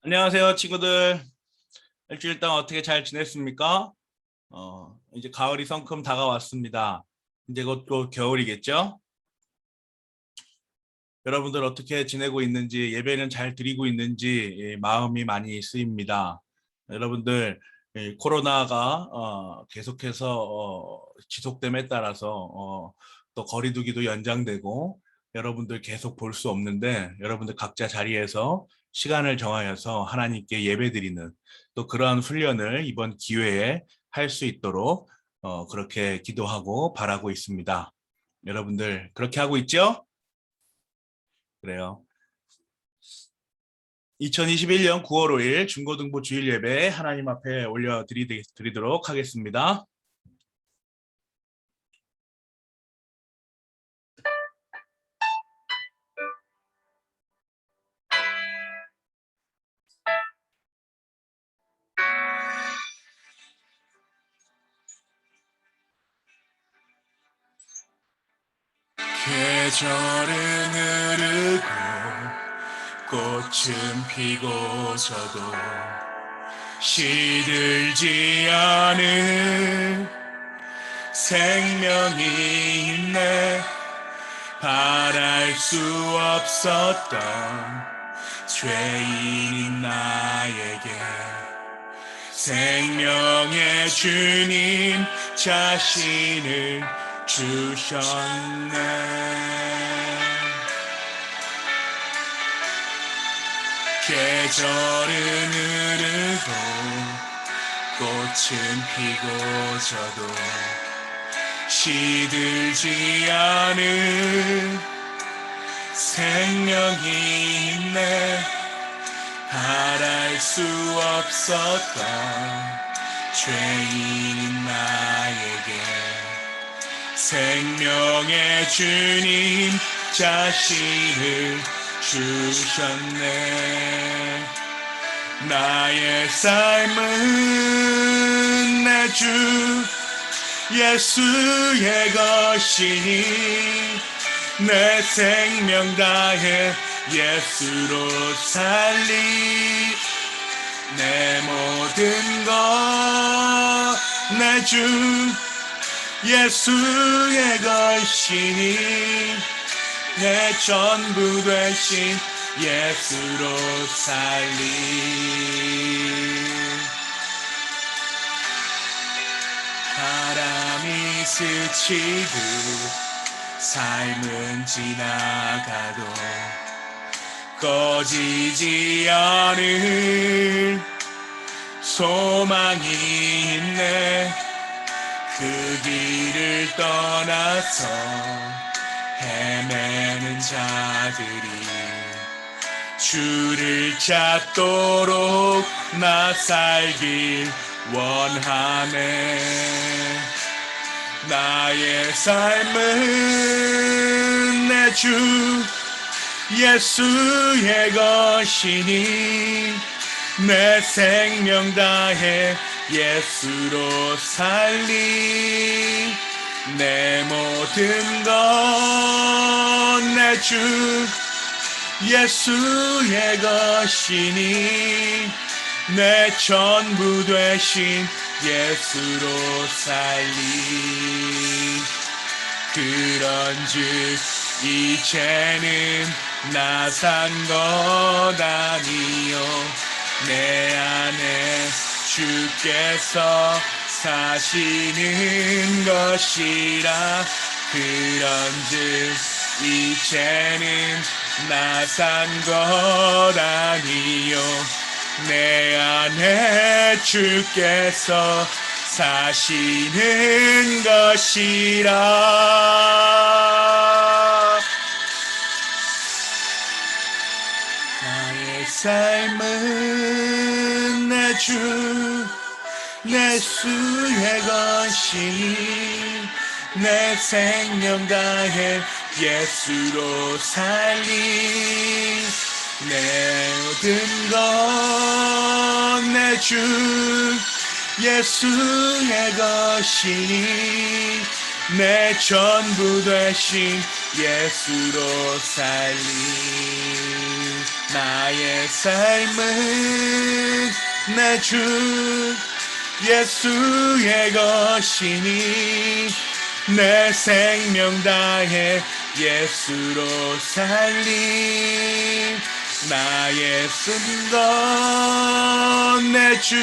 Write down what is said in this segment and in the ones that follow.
안녕하세요, 친구들. 일주일 동안 어떻게 잘 지냈습니까? 이제 가을이 성큼 다가왔습니다. 이제 곧 겨울이겠죠? 여러분들 어떻게 지내고 있는지, 예배는 잘 드리고 있는지 마음이 많이 쓰입니다. 여러분들 코로나가 계속해서 지속됨에 따라서 또 거리두기도 연장되고 여러분들 계속 볼 수 없는데 여러분들 각자 자리에서 시간을 정하여서 하나님께 예배드리는 또 그러한 훈련을 이번 기회에 할 수 있도록 그렇게 기도하고 바라고 있습니다. 여러분들 그렇게 하고 있죠? 그래요. 2021년 9월 5일 중고등부 주일 예배 하나님 앞에 올려드리도록 하겠습니다. 계절은 흐르고 꽃은 피고 져도 시들지 않은 생명이 있네. 바랄 수 없었던 죄인인 나에게 생명의 주님 자신을 주셨네. 계절은 흐르고 꽃은 피고 져도 시들지 않은 생명이 있네. 바랄 수 없었던 죄인 나에게 생명의 주님 자신을 주셨네. 나의 삶은 내 주 예수의 것이니 내 생명 다해 예수로 살리. 내 모든 것 내 주 예수의 것이니 내 전부 되신 예수로 살리. 바람이 스치고 삶은 지나가도 꺼지지 않을 소망이 있네. 그 길을 떠나서 헤매는 자들이 주를 찾도록 나 살길 원하네. 나의 삶은 내 주 예수의 것이니 내 생명 다해 예수로 살리. 내 모든 것 내 주 예수의 것이니 내 전부 되신 예수로 살리. 그런즉 이제는 나 산 것 아니요 내 안에 주께서 사시는 것이라. 그런즉 이제는 나 산 것 아니요 내 안에 주께서 사시는 것이라. 나의 삶은 내 주 예수의 것이니 내 생명 다해 예수로 살리. 내 모든 것 내 주 예수의 것이니 내 전부 되신 예수로 살리. 나의 삶은 내 주 예수의 것이니 내 생명 다해 예수로 살림 나의 쓴 것 내 주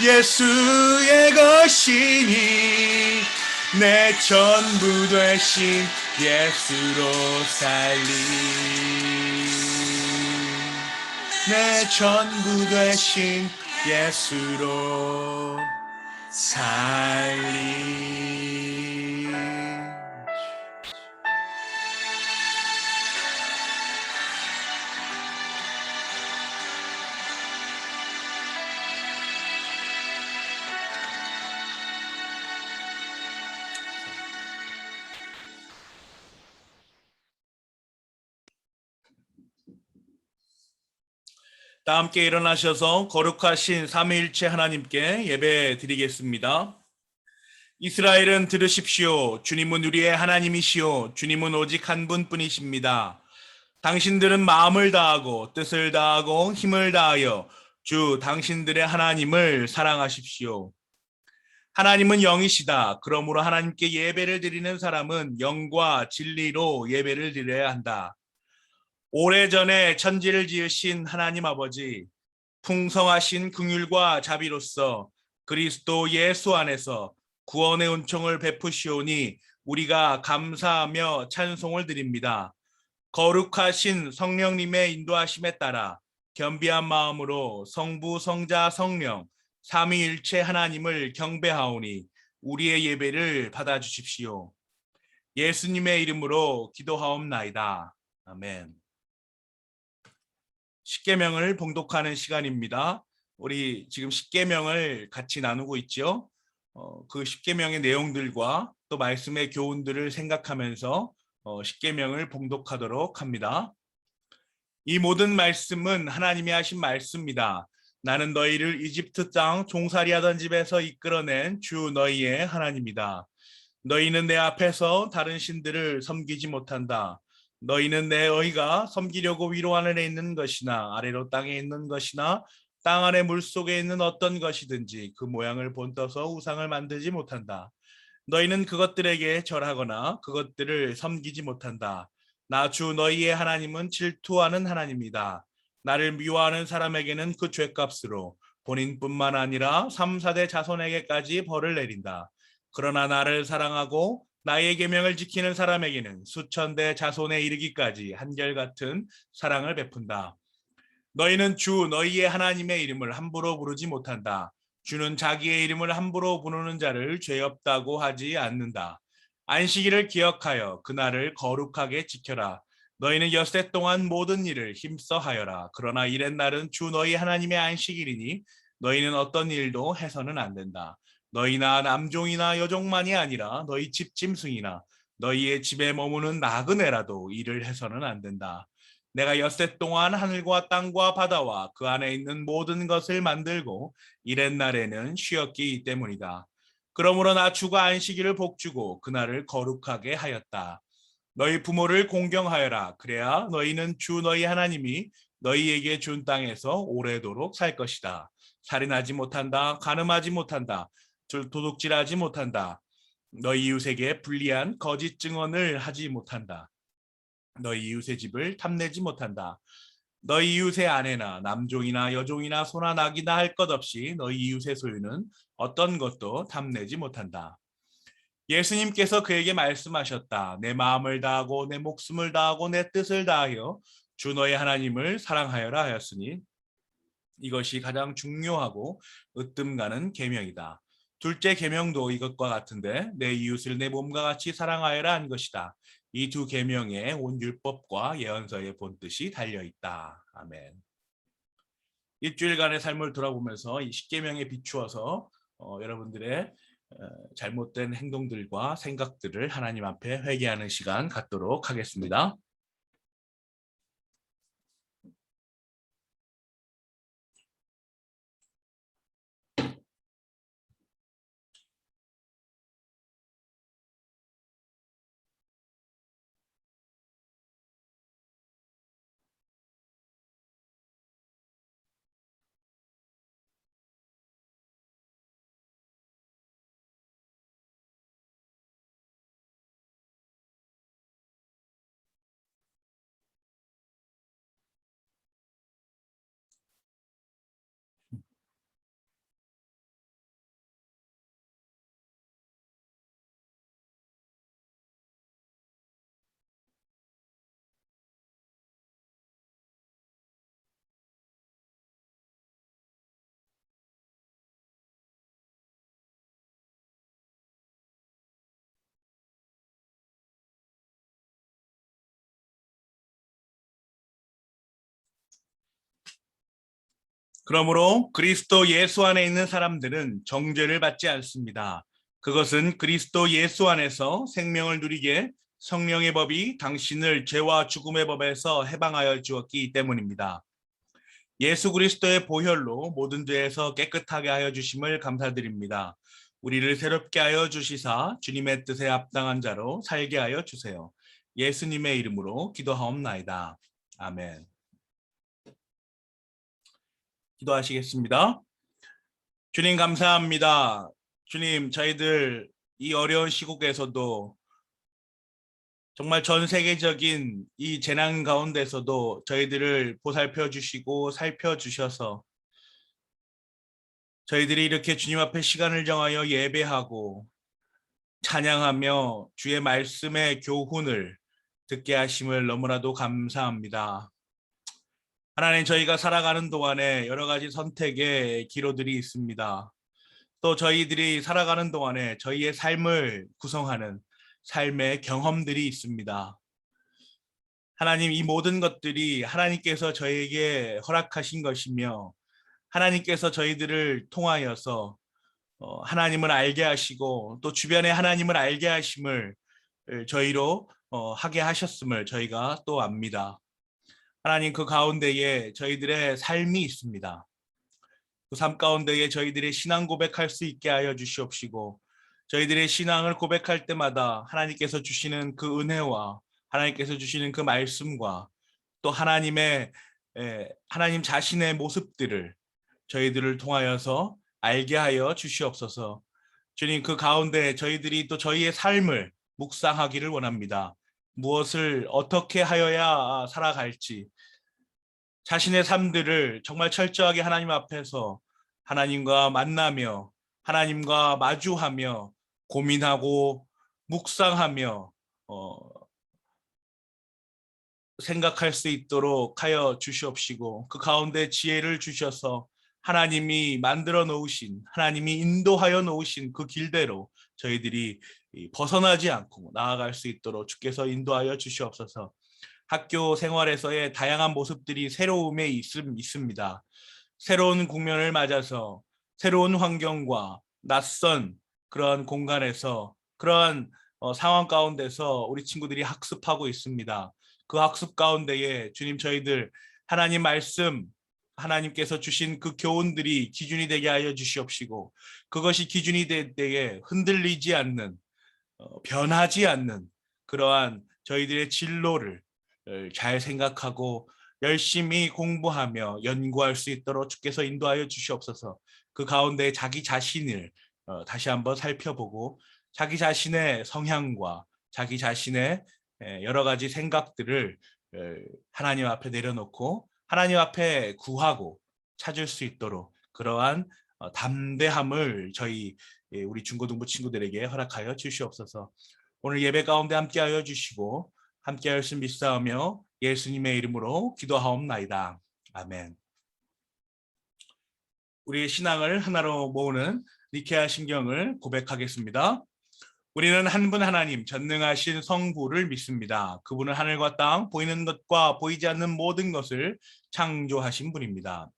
예수의 것이니 내 전부 되신 예수로 살림 내 전부 되신 예수로 살림. 다 함께 일어나셔서 거룩하신 삼위일체 하나님께 예배 드리겠습니다. 이스라엘은 들으십시오. 주님은 우리의 하나님이시오. 주님은 오직 한 분뿐이십니다. 당신들은 마음을 다하고 뜻을 다하고 힘을 다하여 주 당신들의 하나님을 사랑하십시오. 하나님은 영이시다. 그러므로 하나님께 예배를 드리는 사람은 영과 진리로 예배를 드려야 한다. 오래전에 천지를 지으신 하나님 아버지, 풍성하신 긍휼과 자비로서 그리스도 예수 안에서 구원의 은총을 베푸시오니 우리가 감사하며 찬송을 드립니다. 거룩하신 성령님의 인도하심에 따라 겸비한 마음으로 성부, 성자, 성령 삼위일체 하나님을 경배하오니 우리의 예배를 받아주십시오. 예수님의 이름으로 기도하옵나이다. 아멘. 십계명을 봉독하는 시간입니다. 우리 지금 십계명을 같이 나누고 있죠. 그 십계명의 내용들과 또 말씀의 교훈들을 생각하면서 십계명을 봉독하도록 합니다. 이 모든 말씀은 하나님이 하신 말씀입니다. 나는 너희를 이집트 땅 종살이 하던 집에서 이끌어낸 주 너희의 하나님이다. 너희는 내 앞에서 다른 신들을 섬기지 못한다. 너희는 내 어이가 섬기려고 위로 하늘에 있는 것이나 아래로 땅에 있는 것이나 땅 아래 물속에 있는 어떤 것이든지 그 모양을 본떠서 우상을 만들지 못한다. 너희는 그것들에게 절하거나 그것들을 섬기지 못한다. 나 주 너희의 하나님은 질투하는 하나님이다. 나를 미워하는 사람에게는 그 죄값으로 본인뿐만 아니라 3, 4대 자손에게까지 벌을 내린다. 그러나 나를 사랑하고 나의 계명을 지키는 사람에게는 수천 대 자손에 이르기까지 한결같은 사랑을 베푼다. 너희는 주 너희의 하나님의 이름을 함부로 부르지 못한다. 주는 자기의 이름을 함부로 부르는 자를 죄 없다고 하지 않는다. 안식일을 기억하여 그날을 거룩하게 지켜라. 너희는 엿새 동안 모든 일을 힘써 하여라. 그러나 이렛 날은 주 너희 하나님의 안식일이니 너희는 어떤 일도 해서는 안 된다. 너희나 남종이나 여종만이 아니라 너희 집 짐승이나 너희의 집에 머무는 나그네라도 일을 해서는 안 된다. 내가 엿새 동안 하늘과 땅과 바다와 그 안에 있는 모든 것을 만들고 이렛 날에는 쉬었기 때문이다. 그러므로 나 주가 안식일을 복주고 그날을 거룩하게 하였다. 너희 부모를 공경하여라. 그래야 너희는 주 너희 하나님이 너희에게 준 땅에서 오래도록 살 것이다. 살인하지 못한다. 간음하지 못한다. 도둑질하지 못한다. 너희 이웃에게 불리한 거짓 증언을 하지 못한다. 너희 이웃의 집을 탐내지 못한다. 너희 이웃의 아내나 남종이나 여종이나 소나 낙이나 할 것 없이 너희 이웃의 소유는 어떤 것도 탐내지 못한다. 예수님께서 그에게 말씀하셨다. 내 마음을 다하고 내 목숨을 다하고 내 뜻을 다하여 주 너의 하나님을 사랑하여라 하였으니 이것이 가장 중요하고 으뜸 가는 계명이다. 둘째 계명도 이것과 같은데 내 이웃을 내 몸과 같이 사랑하여라 한 것이다. 이 두 계명에 온 율법과 예언서의 본뜻이 달려 있다. 아멘. 일주일간의 삶을 돌아보면서 이 십계명에 비추어서 여러분들의 잘못된 행동들과 생각들을 하나님 앞에 회개하는 시간 갖도록 하겠습니다. 그러므로 그리스도 예수 안에 있는 사람들은 정죄를 받지 않습니다. 그것은 그리스도 예수 안에서 생명을 누리게 성령의 법이 당신을 죄와 죽음의 법에서 해방하여 주었기 때문입니다. 예수 그리스도의 보혈로 모든 죄에서 깨끗하게 하여 주심을 감사드립니다. 우리를 새롭게 하여 주시사 주님의 뜻에 합당한 자로 살게 하여 주세요. 예수님의 이름으로 기도하옵나이다. 아멘. 기도하시겠습니다. 주님 감사합니다. 주님, 저희들 이 어려운 시국에서도 정말 전 세계적인 이 재난 가운데서도 저희들을 보살펴 주시고 살펴 주셔서 저희들이 이렇게 주님 앞에 시간을 정하여 예배하고 찬양하며 주의 말씀의 교훈을 듣게 하심을 너무나도 감사합니다. 하나님, 저희가 살아가는 동안에 여러 가지 선택의 기로들이 있습니다. 또 저희들이 살아가는 동안에 저희의 삶을 구성하는 삶의 경험들이 있습니다. 하나님, 이 모든 것들이 하나님께서 저에게 허락하신 것이며 하나님께서 저희들을 통하여서 하나님을 알게 하시고 또 주변에 하나님을 알게 하심을 저희로 하게 하셨음을 저희가 또 압니다. 하나님, 그 가운데에 저희들의 삶이 있습니다. 그 삶 가운데에 저희들의 신앙 고백할 수 있게 하여 주시옵시고 저희들의 신앙을 고백할 때마다 하나님께서 주시는 그 은혜와 하나님께서 주시는 그 말씀과 또 하나님 자신의 모습들을 저희들을 통하여서 알게 하여 주시옵소서. 주님, 그 가운데 저희들이 또 저희의 삶을 묵상하기를 원합니다. 무엇을 어떻게 하여야 살아갈지 자신의 삶들을 정말 철저하게 하나님 앞에서 하나님과 만나며 하나님과 마주하며 고민하고 묵상하며 생각할 수 있도록 하여 주시옵시고 그 가운데 지혜를 주셔서 하나님이 만들어 놓으신 하나님이 인도하여 놓으신 그 길대로 저희들이 벗어나지 않고 나아갈 수 있도록 주께서 인도하여 주시옵소서. 학교 생활에서의 다양한 모습들이 새로움에 있습니다. 새로운 국면을 맞아서 새로운 환경과 낯선 그러한 공간에서 그러한 상황 가운데서 우리 친구들이 학습하고 있습니다. 그 학습 가운데에 주님, 저희들 하나님 말씀 하나님께서 주신 그 교훈들이 기준이 되게 하여 주시옵시고 그것이 기준이 될 때에 흔들리지 않는 변하지 않는 그러한 저희들의 진로를 잘 생각하고 열심히 공부하며 연구할 수 있도록 주께서 인도하여 주시옵소서. 그 가운데 자기 자신을 다시 한번 살펴보고 자기 자신의 성향과 자기 자신의 여러 가지 생각들을 하나님 앞에 내려놓고 하나님 앞에 구하고 찾을 수 있도록 그러한 담대함을 우리 중고등부 친구들에게 허락하여 주시옵소서. 오늘 예배 가운데 함께하여 주시고 함께하였음 믿사오며 예수님의 이름으로 기도하옵나이다. 아멘. 우리의 신앙을 하나로 모으는 니케아 신경을 고백하겠습니다. 우리는 한 분 하나님 전능하신 성부를 믿습니다. 그분은 하늘과 땅 보이는 것과 보이지 않는 모든 것을 창조하신 분입니다.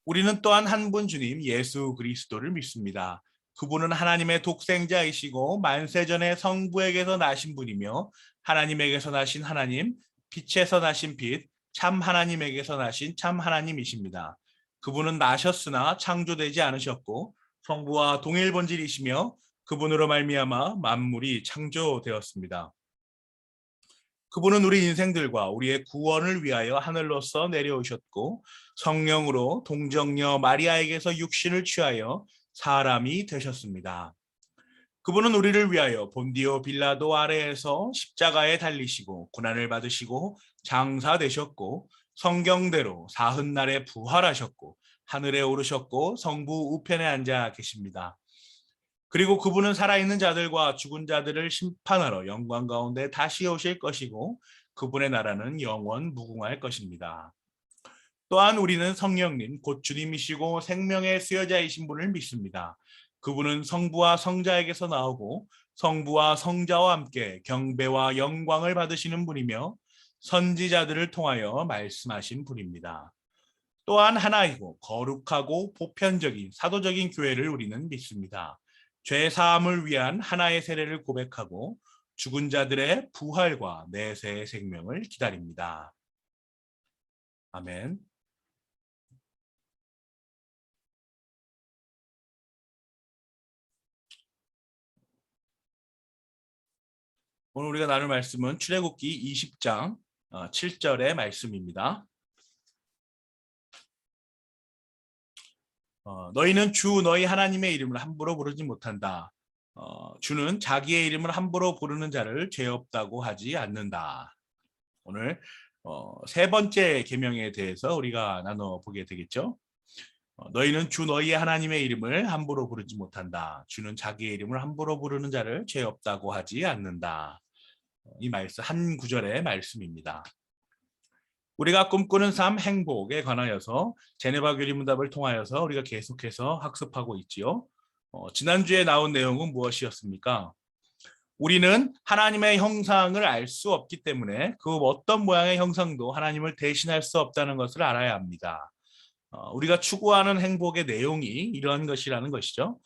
우리는 또한 한 분 주님 예수 그리스도를 믿습니다. 그분은 하나님의 독생자이시고 만세전에 성부에게서 나신 분이며 하나님에게서 나신 하나님, 빛에서 나신 빛, 참 하나님에게서 나신 참 하나님이십니다. 그분은 나셨으나 창조되지 않으셨고 성부와 동일 본질이시며 그분으로 말미암아 만물이 창조되었습니다. 그분은 우리 인생들과 우리의 구원을 위하여 하늘로서 내려오셨고 성령으로 동정녀 마리아에게서 육신을 취하여 사람이 되셨습니다. 그분은 우리를 위하여 본디오 빌라도 아래에서 십자가에 달리시고 고난을 받으시고 장사되셨고 성경대로 사흔날에 부활하셨고 하늘에 오르셨고 성부 우편에 앉아 계십니다. 그리고 그분은 살아있는 자들과 죽은 자들을 심판하러 영광 가운데 다시 오실 것이고 그분의 나라는 영원 무궁할 것입니다. 또한 우리는 성령님 곧 주님이시고 생명의 수여자이신 분을 믿습니다. 그분은 성부와 성자에게서 나오고 성부와 성자와 함께 경배와 영광을 받으시는 분이며 선지자들을 통하여 말씀하신 분입니다. 또한 하나이고 거룩하고 보편적인 사도적인 교회를 우리는 믿습니다. 죄 사함을 위한 하나의 세례를 고백하고 죽은 자들의 부활과 내세의 생명을 기다립니다. 아멘. 오늘 우리가 나눌 말씀은 출애굽기 20장 7절의 말씀입니다. 너희는 주 너희 하나님의 이름을 함부로 부르지 못한다. 주는 자기의 이름을 함부로 부르는 자를 죄 없다고 하지 않는다. 오늘 세 번째 계명에 대해서 우리가 나눠보게 되겠죠. 너희는 주 너희의 하나님의 이름을 함부로 부르지 못한다. 주는 자기의 이름을 함부로 부르는 자를 죄 없다고 하지 않는다. 이 말씀 한 구절의 말씀입니다. 우리가 꿈꾸는 삶 행복에 관하여서 제네바 교리문답을 통하여서 우리가 계속해서 학습하고 있지요. 지난주에 나온 내용은 무엇이었습니까? 우리는 하나님의 형상을 알 수 없기 때문에 그 어떤 모양의 형상도 하나님을 대신할 수 없다는 것을 알아야 합니다. 우리가 추구하는 행복의 내용이 이러한 것이라는 것이죠.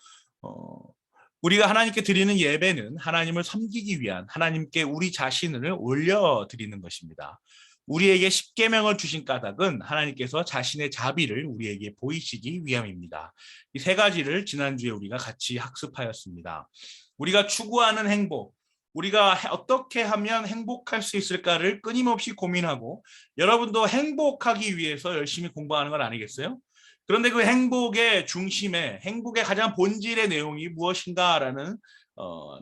우리가 하나님께 드리는 예배는 하나님을 섬기기 위한 하나님께 우리 자신을 올려드리는 것입니다. 우리에게 십계명을 주신 까닭은 하나님께서 자신의 자비를 우리에게 보이시기 위함입니다. 이 세 가지를 지난주에 우리가 같이 학습하였습니다. 우리가 추구하는 행복, 우리가 어떻게 하면 행복할 수 있을까를 끊임없이 고민하고 여러분도 행복하기 위해서 열심히 공부하는 건 아니겠어요? 그런데 그 행복의 중심에 행복의 가장 본질의 내용이 무엇인가라는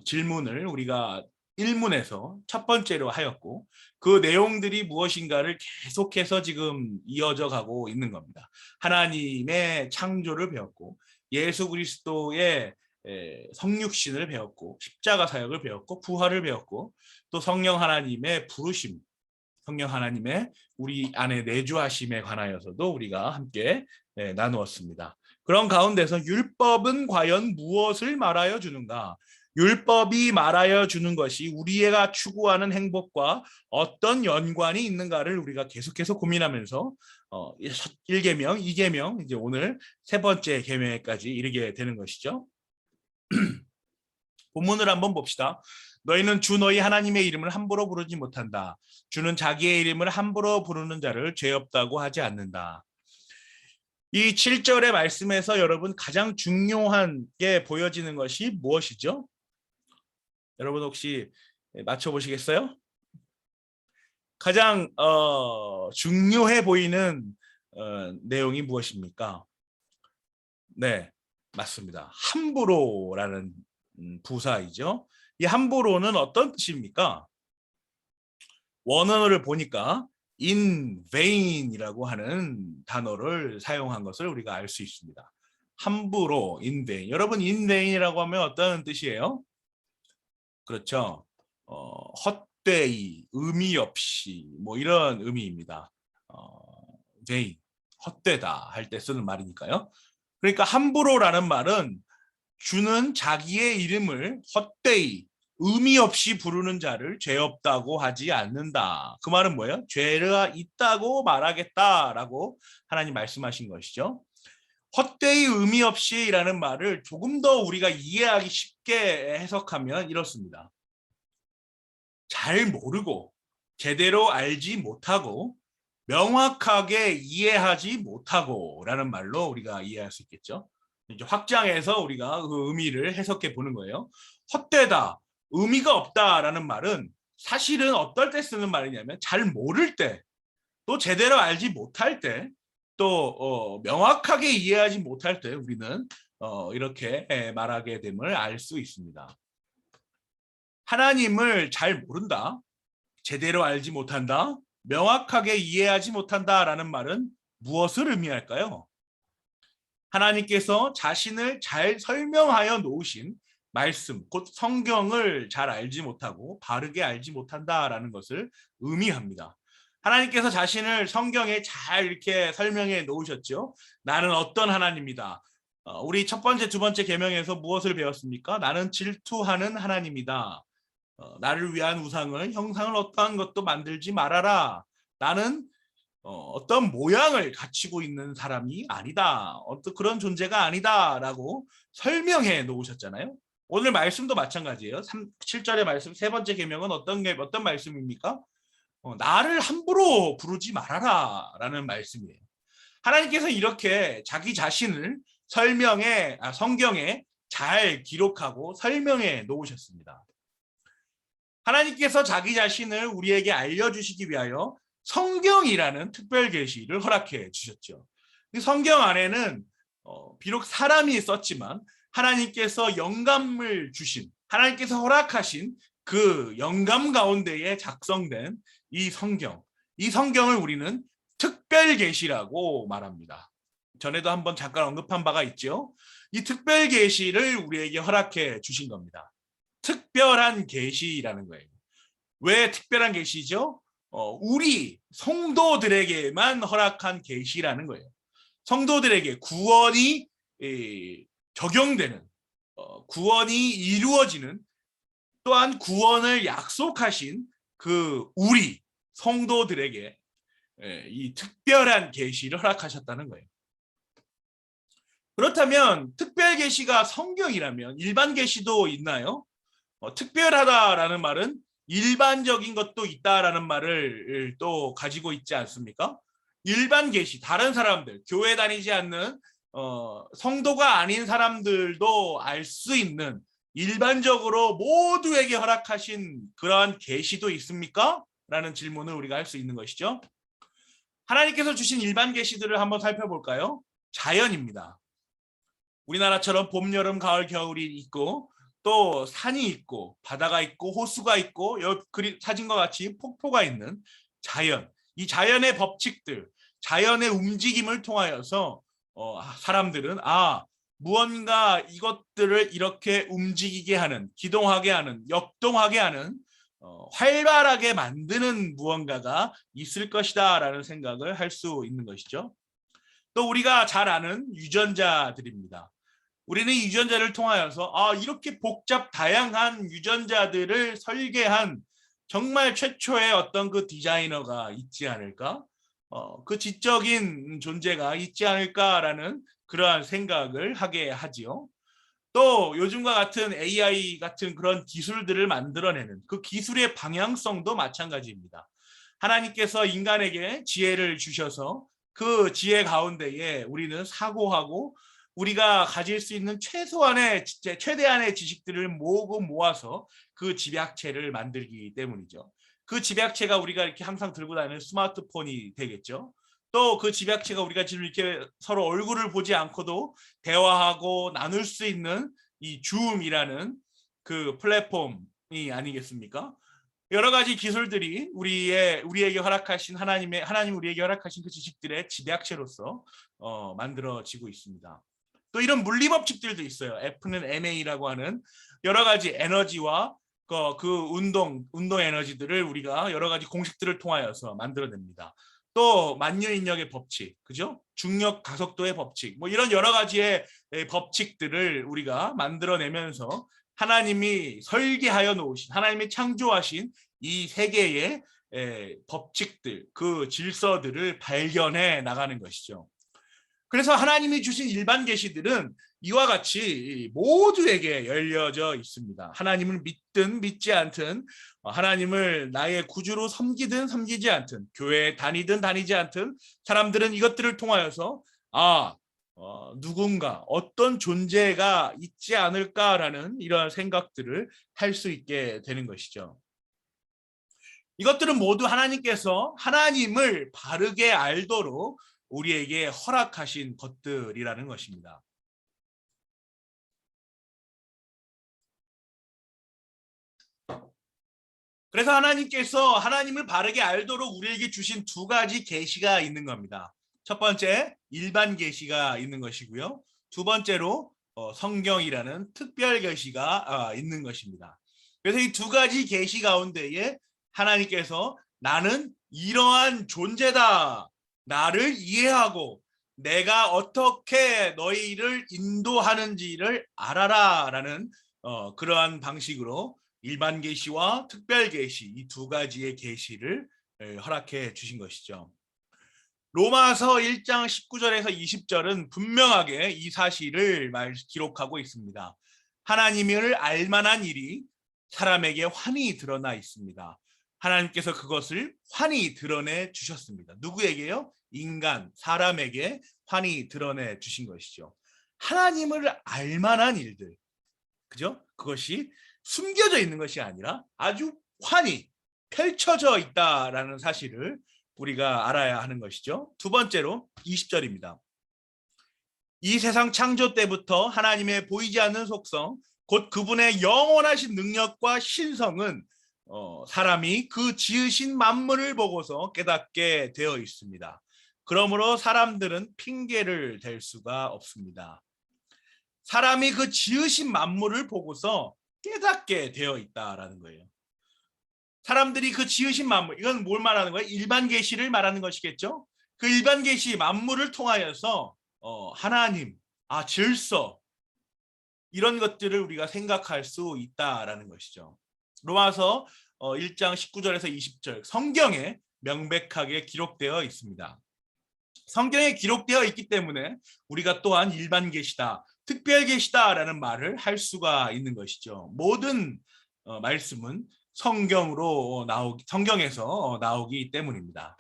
질문을 우리가 1문에서 첫 번째로 하였고 그 내용들이 무엇인가를 계속해서 지금 이어져 가고 있는 겁니다. 하나님의 창조를 배웠고 예수 그리스도의 성육신을 배웠고 십자가 사역을 배웠고 부활을 배웠고 또 성령 하나님의 부르심, 성령 하나님의 우리 안에 내주하심에 관하여서도 우리가 함께 나누었습니다. 그런 가운데서 율법은 과연 무엇을 말하여 주는가? 율법이 말하여 주는 것이 우리가 추구하는 행복과 어떤 연관이 있는가를 우리가 계속해서 고민하면서 1계명, 2계명, 이제 오늘 세 번째 계명까지 이르게 되는 것이죠. 본문을 한번 봅시다. 너희는 주 너희 하나님의 이름을 함부로 부르지 못한다. 주는 자기의 이름을 함부로 부르는 자를 죄 없다고 하지 않는다. 이 7절의 말씀에서 여러분 가장 중요한 게 보여지는 것이 무엇이죠? 여러분 혹시 맞춰보시겠어요? 가장 중요해 보이는 내용이 무엇입니까? 네, 맞습니다. 함부로라는 부사이죠. 이 함부로는 어떤 뜻입니까? 원어를 보니까 in vain이라고 하는 단어를 사용한 것을 우리가 알 수 있습니다. 함부로, in vain. 여러분 in vain이라고 하면 어떤 뜻이에요? 그렇죠. 헛되이, 의미 없이 뭐 이런 의미입니다. vain, 헛되다 할 때 쓰는 말이니까요. 그러니까 함부로라는 말은 주는 자기의 이름을 헛되이 의미 없이 부르는 자를 죄 없다고 하지 않는다. 그 말은 뭐예요? 죄가 있다고 말하겠다라고 하나님 말씀하신 것이죠. 헛되이 의미 없이라는 말을 조금 더 우리가 이해하기 쉽게 해석하면 이렇습니다. 잘 모르고 제대로 알지 못하고 명확하게 이해하지 못하고 라는 말로 우리가 이해할 수 있겠죠. 이제 확장해서 우리가 그 의미를 해석해 보는 거예요. 헛되다, 의미가 없다라는 말은 사실은 어떨 때 쓰는 말이냐면 잘 모를 때, 또 제대로 알지 못할 때, 또 명확하게 이해하지 못할 때 우리는 이렇게 말하게 됨을 알 수 있습니다. 하나님을 잘 모른다, 제대로 알지 못한다, 명확하게 이해하지 못한다라는 말은 무엇을 의미할까요? 하나님께서 자신을 잘 설명하여 놓으신 말씀, 곧 성경을 잘 알지 못하고 바르게 알지 못한다라는 것을 의미합니다. 하나님께서 자신을 성경에 잘 이렇게 설명해 놓으셨죠. 나는 어떤 하나님이다. 우리 첫 번째, 두 번째 계명에서 무엇을 배웠습니까? 나는 질투하는 하나님이다. 나를 위한 우상을, 형상을 어떠한 것도 만들지 말아라. 나는 어떤 모양을 갖추고 있는 사람이 아니다. 어떤 그런 존재가 아니다라고 설명해 놓으셨잖아요. 오늘 말씀도 마찬가지예요. 7절의 말씀 세 번째 계명은 어떤 말씀입니까? 나를 함부로 부르지 말아라라는 말씀이에요. 하나님께서 이렇게 자기 자신을 성경에 잘 기록하고 설명해 놓으셨습니다. 하나님께서 자기 자신을 우리에게 알려주시기 위하여 성경이라는 특별 계시를 허락해 주셨죠. 성경 안에는 비록 사람이 썼지만 하나님께서 영감을 주신, 하나님께서 허락하신 그 영감 가운데에 작성된 이 성경을 우리는 특별 계시라고 말합니다. 전에도 한번 잠깐 언급한 바가 있죠. 이 특별 계시를 우리에게 허락해 주신 겁니다. 특별한 계시라는 거예요. 왜 특별한 계시죠? 우리 성도들에게만 허락한 계시라는 거예요. 성도들에게 구원이 적용되는, 구원이 이루어지는, 또한 구원을 약속하신 그 우리 성도들에게 이 특별한 계시를 허락하셨다는 거예요. 그렇다면 특별 계시가 성경이라면 일반 계시도 있나요? 특별하다라는 말은 일반적인 것도 있다라는 말을 또 가지고 있지 않습니까? 일반 계시, 다른 사람들, 교회 다니지 않는 성도가 아닌 사람들도 알 수 있는 일반적으로 모두에게 허락하신 그러한 계시도 있습니까? 라는 질문을 우리가 할 수 있는 것이죠. 하나님께서 주신 일반 계시들을 한번 살펴볼까요? 자연입니다. 우리나라처럼 봄, 여름, 가을, 겨울이 있고 또 산이 있고 바다가 있고 호수가 있고 사진과 같이 폭포가 있는 자연, 이 자연의 법칙들, 자연의 움직임을 통하여서 사람들은 무언가 이것들을 이렇게 움직이게 하는, 기동하게 하는, 역동하게 하는, 활발하게 만드는 무언가가 있을 것이다 라는 생각을 할 수 있는 것이죠. 또 우리가 잘 아는 유전자들입니다. 우리는 유전자를 통하여서 이렇게 복잡 다양한 유전자들을 설계한 정말 최초의 어떤 그 디자이너가 있지 않을까? 그 지적인 존재가 있지 않을까라는 그러한 생각을 하게 하지요. 또 요즘과 같은 AI 같은 그런 기술들을 만들어내는 그 기술의 방향성도 마찬가지입니다. 하나님께서 인간에게 지혜를 주셔서 그 지혜 가운데에 우리는 사고하고 우리가 가질 수 있는 최대한의 지식들을 모으고 모아서 그 집약체를 만들기 때문이죠. 그 집약체가 우리가 이렇게 항상 들고 다니는 스마트폰이 되겠죠. 또 그 집약체가 우리가 지금 이렇게 서로 얼굴을 보지 않고도 대화하고 나눌 수 있는 이 줌이라는 그 플랫폼이 아니겠습니까? 여러 가지 기술들이 우리에게 허락하신 하나님 우리에게 허락하신 그 지식들의 집약체로서 만들어지고 있습니다. 또 이런 물리 법칙들도 있어요. F는 ma라고 하는 여러 가지 에너지와 그 운동 에너지들을 우리가 여러 가지 공식들을 통하여서 만들어냅니다. 또 만유인력의 법칙, 그죠? 중력 가속도의 법칙, 뭐 이런 여러 가지의 법칙들을 우리가 만들어내면서 하나님이 설계하여 놓으신, 하나님이 창조하신 이 세계의 법칙들, 그 질서들을 발견해 나가는 것이죠. 그래서 하나님이 주신 일반 계시들은 이와 같이 모두에게 열려져 있습니다. 하나님을 믿든 믿지 않든, 하나님을 나의 구주로 섬기든 섬기지 않든, 교회에 다니든 다니지 않든 사람들은 이것들을 통하여서 누군가 어떤 존재가 있지 않을까라는 이러한 생각들을 할 수 있게 되는 것이죠. 이것들은 모두 하나님께서 하나님을 바르게 알도록 우리에게 허락하신 것들이라는 것입니다. 그래서 하나님께서 하나님을 바르게 알도록 우리에게 주신 두 가지 계시가 있는 겁니다. 첫 번째, 일반 계시가 있는 것이고요. 두 번째로 성경이라는 특별 계시가 있는 것입니다. 그래서 이 두 가지 계시 가운데에 하나님께서 나는 이러한 존재다. 나를 이해하고 내가 어떻게 너희를 인도하는지를 알아라라는 그러한 방식으로 일반 계시와 특별 계시, 이 두 가지의 계시를 허락해 주신 것이죠. 로마서 1장 19절에서 20절은 분명하게 이 사실을 기록하고 있습니다. 하나님을 알만한 일이 사람에게 환히 드러나 있습니다. 하나님께서 그것을 환히 드러내 주셨습니다. 누구에게요? 인간, 사람에게 환히 드러내 주신 것이죠. 하나님을 알만한 일들, 그죠? 그것이 숨겨져 있는 것이 아니라 아주 환히 펼쳐져 있다라는 사실을 우리가 알아야 하는 것이죠. 두 번째로 20절입니다. 이 세상 창조 때부터 하나님의 보이지 않는 속성, 곧 그분의 영원하신 능력과 신성은 사람이 그 지으신 만물을 보고서 깨닫게 되어 있습니다. 그러므로 사람들은 핑계를 댈 수가 없습니다. 사람이 그 지으신 만물을 보고서 깨닫게 되어 있다라는 거예요. 사람들이 그 지으신 만물, 이건 뭘 말하는 거예요? 일반 계시를 말하는 것이겠죠. 그 일반 계시 만물을 통하여서 하나님, 질서, 이런 것들을 우리가 생각할 수 있다라는 것이죠. 로마서 1장 19절에서 20절 성경에 명백하게 기록되어 있습니다. 성경에 기록되어 있기 때문에 우리가 또한 일반 계시다, 특별 계시다라는 말을 할 수가 있는 것이죠. 모든 말씀은 성경에서 나오기 때문입니다.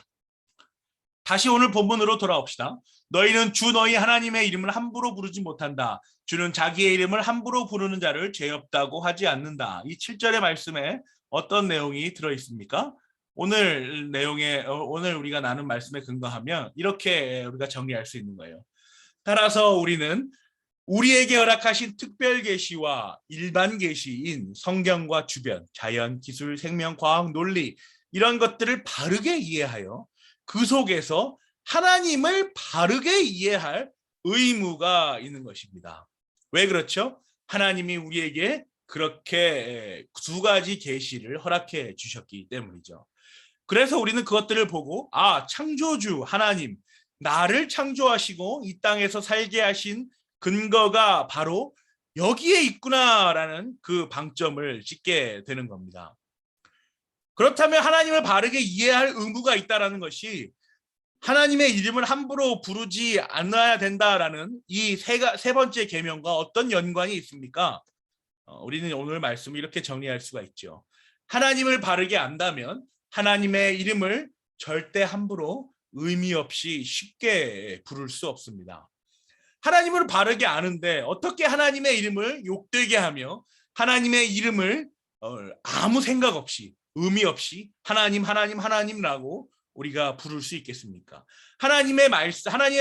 다시 오늘 본문으로 돌아옵시다. 너희는 주 너희 하나님의 이름을 함부로 부르지 못한다. 주는 자기의 이름을 함부로 부르는 자를 죄 없다고 하지 않는다. 이 7절의 말씀에 어떤 내용이 들어 있습니까? 오늘 우리가 나눈 말씀에 근거하면 이렇게 우리가 정리할 수 있는 거예요. 따라서 우리는 우리에게 허락하신 특별 계시와 일반 계시인 성경과 주변, 자연, 기술, 생명, 과학, 논리 이런 것들을 바르게 이해하여 그 속에서 하나님을 바르게 이해할 의무가 있는 것입니다. 왜 그렇죠? 하나님이 우리에게 그렇게 두 가지 계시를 허락해 주셨기 때문이죠. 그래서 우리는 그것들을 보고 창조주 하나님, 나를 창조하시고 이 땅에서 살게 하신 근거가 바로 여기에 있구나라는 그 방점을 짓게 되는 겁니다. 그렇다면 하나님을 바르게 이해할 의무가 있다는 것이 하나님의 이름을 함부로 부르지 않아야 된다라는 이 세 번째 계명과 어떤 연관이 있습니까? 우리는 오늘 말씀을 이렇게 정리할 수가 있죠. 하나님을 바르게 안다면 하나님의 이름을 절대 함부로 의미 없이 쉽게 부를 수 없습니다. 하나님을 바르게 아는데 어떻게 하나님의 이름을 욕되게 하며 하나님의 이름을 아무 생각 없이 의미 없이 하나님라고 우리가 부를 수 있겠습니까? 하나님의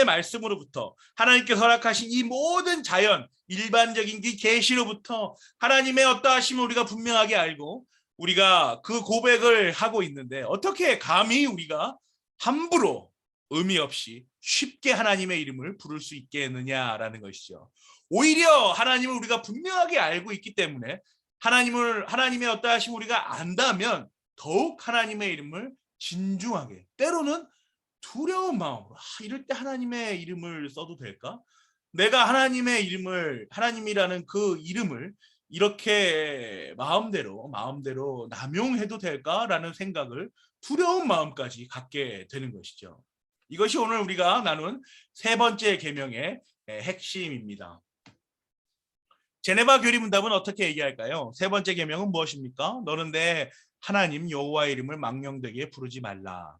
말씀으로부터 하나님께서 허락하신 이 모든 자연, 일반적인 이 계시로부터 하나님의 어떠하심을 우리가 분명하게 알고 우리가 그 고백을 하고 있는데 어떻게 감히 우리가 함부로 의미 없이 쉽게 하나님의 이름을 부를 수 있겠느냐라는 것이죠. 오히려 하나님을 우리가 분명하게 알고 있기 때문에 하나님의 어떠하심을 우리가 안다면 더욱 하나님의 이름을 진중하게, 때로는 두려운 마음으로 이럴 때 하나님의 이름을 써도 될까? 내가 하나님이라는 그 이름을 이렇게 마음대로 남용해도 될까라는 생각을 두려운 마음까지 갖게 되는 것이죠. 이것이 오늘 우리가 나눈 세 번째 계명의 핵심입니다. 제네바 교리문답은 어떻게 얘기할까요? 세 번째 계명은 무엇입니까? 너는 내 하나님 여호와의 이름을 망령되게 부르지 말라.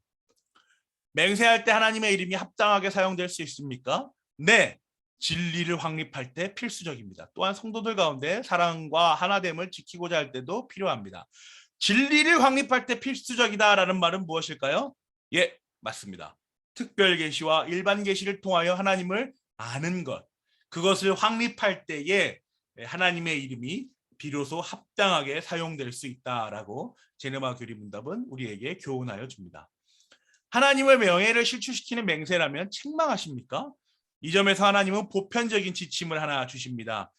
맹세할 때 하나님의 이름이 합당하게 사용될 수 있습니까? 네. 진리를 확립할 때 필수적입니다. 또한 성도들 가운데 사랑과 하나됨을 지키고자 할 때도 필요합니다. 진리를 확립할 때 필수적이다라는 말은 무엇일까요? 예, 맞습니다. 특별 계시와 일반 계시를 통하여 하나님을 아는 것, 그것을 확립할 때에 하나님의 이름이 비로소 합당하게 사용될 수 있다라고 제네바 교리문답은 우리에게 교훈하여 줍니다. 하나님의 명예를 실추시키는 맹세라면 책망하십니까? 이 점에서 하나님은 보편적인 지침을 하나 주십니다.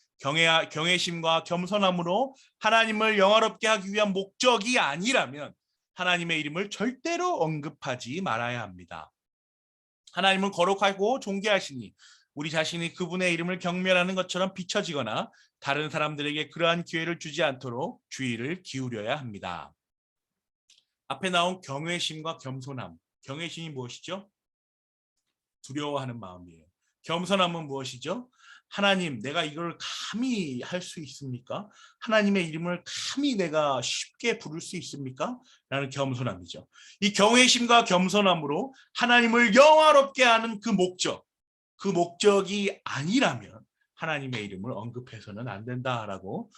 경외심과 겸손함으로 하나님을 영화롭게 하기 위한 목적이 아니라면 하나님의 이름을 절대로 언급하지 말아야 합니다. 하나님은 거룩하고 존귀하시니 우리 자신이 그분의 이름을 경멸하는 것처럼 비춰지거나 다른 사람들에게 그러한 기회를 주지 않도록 주의를 기울여야 합니다. 앞에 나온 경외심과 겸손함. 경외심이 무엇이죠? 두려워하는 마음이에요. 겸손함은 무엇이죠? 하나님, 내가 이걸 감히 할 수 있습니까? 하나님의 이름을 감히 내가 쉽게 부를 수 있습니까? 라는 겸손함이죠. 이 경외심과 겸손함으로 하나님을 영화롭게 하는 그 목적이 아니라면 하나님의 이름을 언급해서는 안 된다라고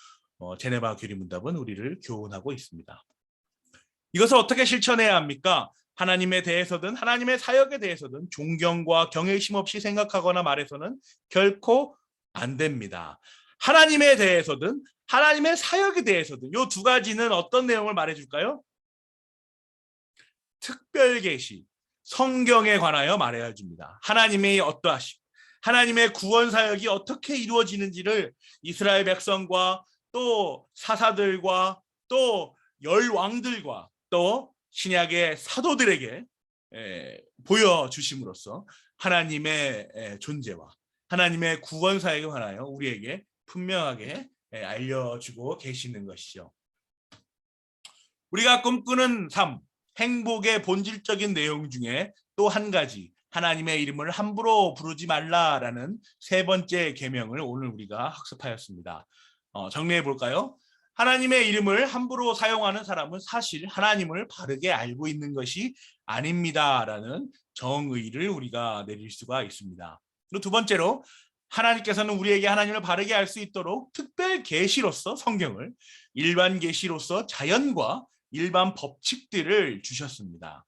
제네바 교리문답은 우리를 교훈하고 있습니다. 이것을 어떻게 실천해야 합니까? 하나님에 대해서든 하나님의 사역에 대해서든 존경과 경외심 없이 생각하거나 말해서는 결코 안 됩니다. 하나님에 대해서든 하나님의 사역에 대해서든 이 두 가지는 어떤 내용을 말해줄까요? 특별 계시, 성경에 관하여 말해야 줍니다. 하나님의 어떠하심, 하나님의 구원 사역이 어떻게 이루어지는지를 이스라엘 백성과 또 사사들과 또 열왕들과 또 신약의 사도들에게 보여주심으로써 하나님의 존재와 하나님의 구원 사역에 관하여 우리에게 분명하게 알려주고 계시는 것이죠. 우리가 꿈꾸는 삶, 행복의 본질적인 내용 중에 또 한 가지, 하나님의 이름을 함부로 부르지 말라라는 세 번째 계명을 오늘 우리가 학습하였습니다. 정리해 볼까요? 하나님의 이름을 함부로 사용하는 사람은 사실 하나님을 바르게 알고 있는 것이 아닙니다라는 정의를 우리가 내릴 수가 있습니다. 그리고 두 번째로 하나님께서는 우리에게 하나님을 바르게 알 수 있도록 특별 계시로서 성경을, 일반 계시로서 자연과 일반 법칙들을 주셨습니다.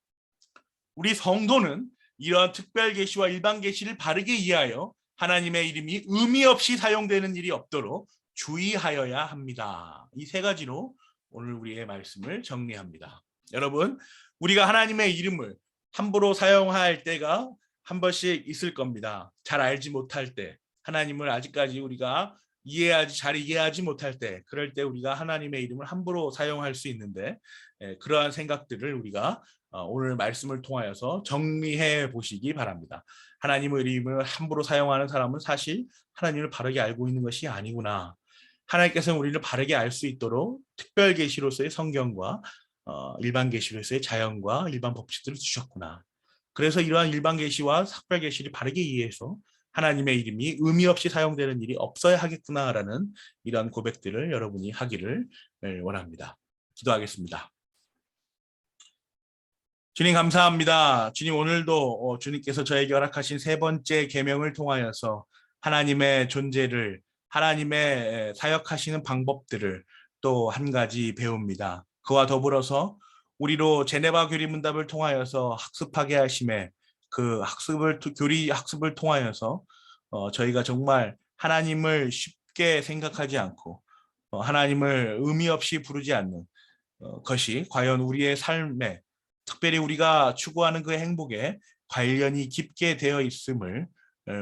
우리 성도는 이러한 특별 계시와 일반 계시를 바르게 이해하여 하나님의 이름이 의미 없이 사용되는 일이 없도록 주의하여야 합니다. 이 세 가지로 오늘 우리의 말씀을 정리합니다. 여러분, 우리가 하나님의 이름을 함부로 사용할 때가 한 번씩 있을 겁니다. 잘 알지 못할 때, 하나님을 아직까지 우리가 잘 이해하지 못할 때, 그럴 때 우리가 하나님의 이름을 함부로 사용할 수 있는데, 그러한 생각들을 우리가 오늘 말씀을 통하여서 정리해 보시기 바랍니다. 하나님의 이름을 함부로 사용하는 사람은 사실 하나님을 바르게 알고 있는 것이 아니구나. 하나님께서는 우리를 바르게 알 수 있도록 특별 계시로서의 성경과 일반 계시로서의 자연과 일반 법칙들을 주셨구나. 그래서 이러한 일반 계시와 특별 계시를 바르게 이해해서 하나님의 이름이 의미 없이 사용되는 일이 없어야 하겠구나라는 이러한 고백들을 여러분이 하기를 원합니다. 기도하겠습니다. 주님 감사합니다. 주님 오늘도 주님께서 저에게 허락하신 세 번째 계명을 통하여서 하나님의 존재를, 하나님의 사역하시는 방법들을 또 한 가지 배웁니다. 그와 더불어서 우리로 제네바 교리 문답을 통하여서 학습하게 하심에 그 교리 학습을 통하여서 저희가 정말 하나님을 쉽게 생각하지 않고 하나님을 의미 없이 부르지 않는 것이 과연 우리의 삶에, 특별히 우리가 추구하는 그 행복에 관련이 깊게 되어 있음을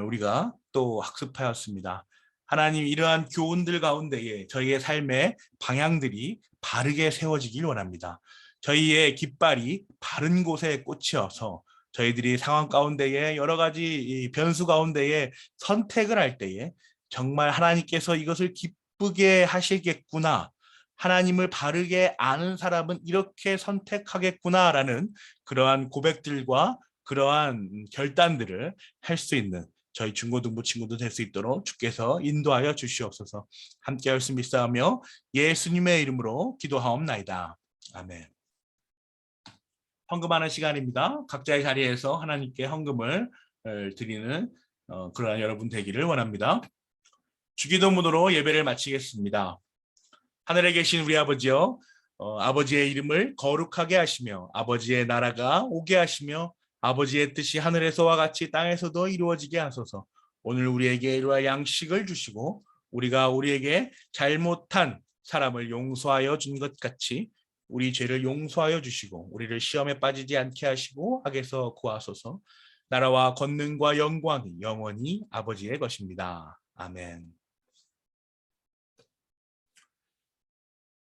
우리가 또 학습하였습니다. 하나님, 이러한 교훈들 가운데에 저희의 삶의 방향들이 바르게 세워지길 원합니다. 저희의 깃발이 바른 곳에 꽂혀서 저희들이 상황 가운데에 여러 가지 변수 가운데에 선택을 할 때에 정말 하나님께서 이것을 기쁘게 하시겠구나, 하나님을 바르게 아는 사람은 이렇게 선택하겠구나라는 그러한 고백들과 그러한 결단들을 할 수 있는 저희 중고등부 친구도 될 수 있도록 주께서 인도하여 주시옵소서. 함께 하였음 믿사오며 예수님의 이름으로 기도하옵나이다. 아멘. 헌금하는 시간입니다. 각자의 자리에서 하나님께 헌금을 드리는 그러한 여러분 되기를 원합니다. 주기도문으로 예배를 마치겠습니다. 하늘에 계신 우리 아버지여, 아버지의 이름을 거룩하게 하시며 아버지의 나라가 오게 하시며 아버지의 뜻이 하늘에서와 같이 땅에서도 이루어지게 하소서. 오늘 우리에게 일용할 양식을 주시고 우리가 우리에게 잘못한 사람을 용서하여 준 것 같이 우리 죄를 용서하여 주시고 우리를 시험에 빠지지 않게 하시고 악에서 구하소서. 나라와 권능과 영광이 영원히 아버지의 것입니다. 아멘.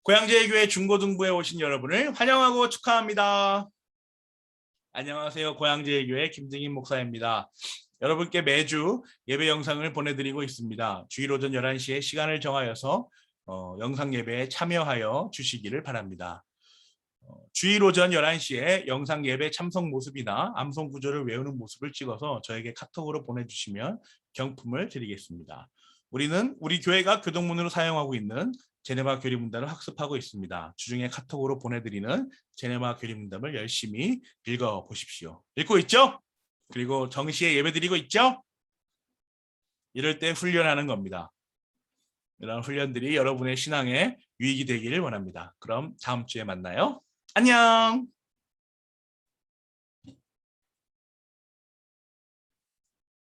고양제일교회 중고등부에 오신 여러분을 환영하고 축하합니다. 안녕하세요. 고양제일교회 김증인 목사입니다. 여러분께 매주 예배 영상을 보내드리고 있습니다. 주일 오전 11시에 시간을 정하여서 영상 예배에 참여하여 주시기를 바랍니다. 주일 오전 11시에 영상 예배 참석 모습이나 암송 구절을 외우는 모습을 찍어서 저에게 카톡으로 보내주시면 경품을 드리겠습니다. 우리는 우리 교회가 교동문으로 사용하고 있는 제네바 교리문답을 학습하고 있습니다. 주중에 카톡으로 보내드리는 제네바 교리문답을 열심히 읽어보십시오. 읽고 있죠? 그리고 정시에 예배드리고 있죠? 이럴 때 훈련하는 겁니다. 이런 훈련들이 여러분의 신앙에 유익이 되기를 원합니다. 그럼 다음 주에 만나요. 안녕!